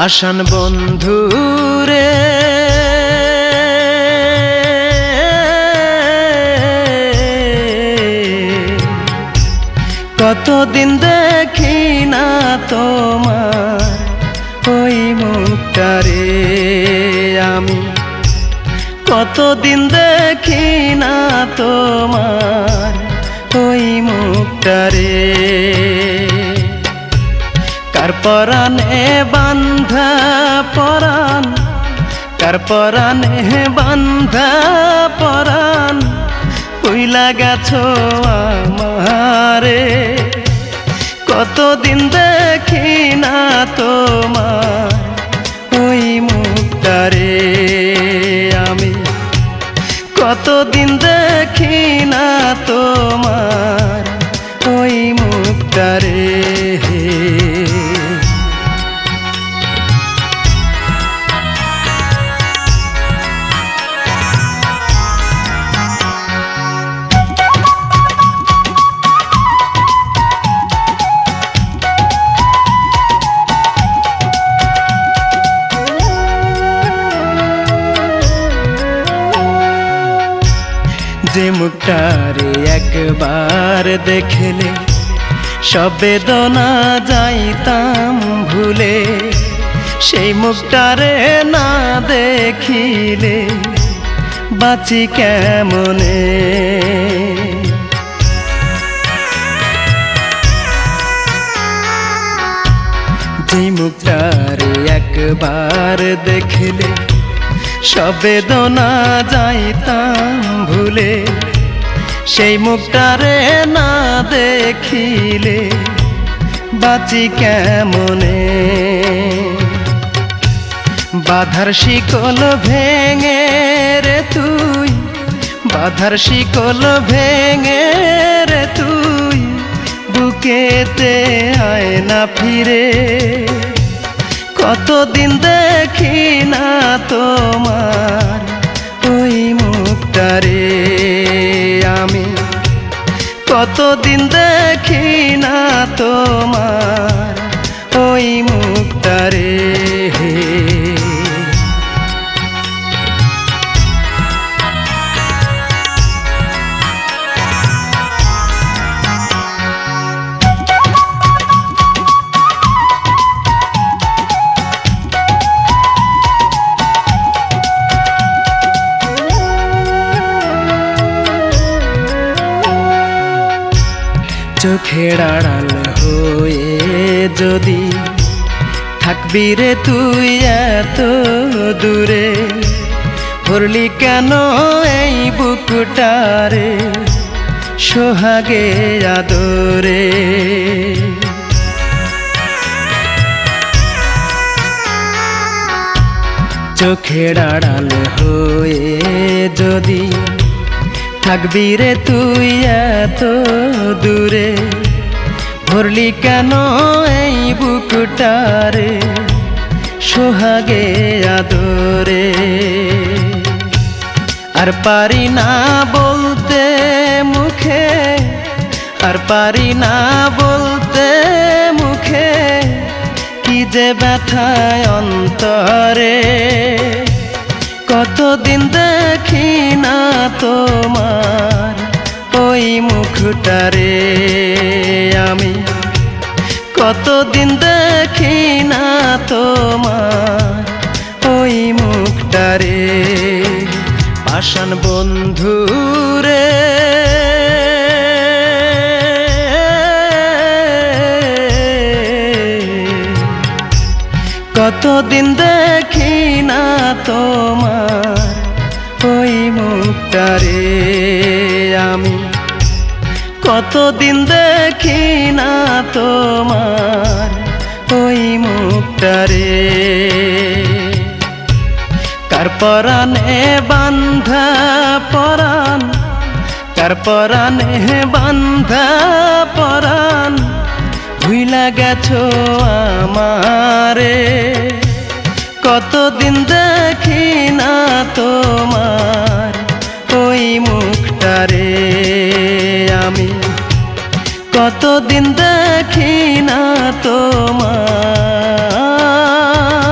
পাষাণ বন্ধুরে কতদিন দেখি না তোমার ওই মুখটারে আমি, কতদিন দেখি না তোমার ওই মুখটারে। কার পরাণে বান্ধা পরাণ, কার পরাণে বান্ধা পরাণ ভুইলা গেছো আমারে। কতদিন দেখি না তোমার ওই মুখটারে আমি, কতদিন দেখি না তোমার ওই মুখটারে। যে মুখটারে একবার দেখলে সব বেদনা যাইতাম ভুলে, সেই মুখটারে না দেখিলে বাঁচি কেমনে। যে মুখটারে একবার দেখলে সব বেদনা যাইতাম ভুলে, সেই মুখটারে না দেখিলে বাঁচি কেমনে। বাধার শিকল ভেঙে রে তুই, বাধার শিকল ভেঙে রে তুই বুকেতে আয় না ফিরে। কতদিন দেখি না তোমার ওই মুখটারে আমি, কতদিন দেখি না তোমার ওই মুখটারে। চোখের আড়াল হয়ে যদি থাকবি রে তুই এত দূরে, ভরলি কেন এই বুকটারে সোহাগে আদরে। চোখের আড়াল হয়ে যদি থাকবি রে তুই এত দূরে, ভরলি কেন এই বুকটারে সোহাগে আদরে। আর পারি না বলতে মুখে, আর পারি না বলতে মুখে কি যে ব্যথায় অন্তরে। কতদিন দেখি না তোমার ওই মুখটারে আমি, কতদিন দেখি না তোমার ওই মুখটারে। পাষাণ বন্ধুরে কতদিন দেখি না তোমার ওই মুখটারে আমি, কতদিন দেখি না তোমার ওই মুখটারে। কার পরাণে বান্ধা পরাণ, কার পরাণে বান্ধা পরাণ ভুইলা গেছো আমারে। কতদিন দেখি না তোমার ওই মুখটারে আমি, কতদিন দেখি না তোমার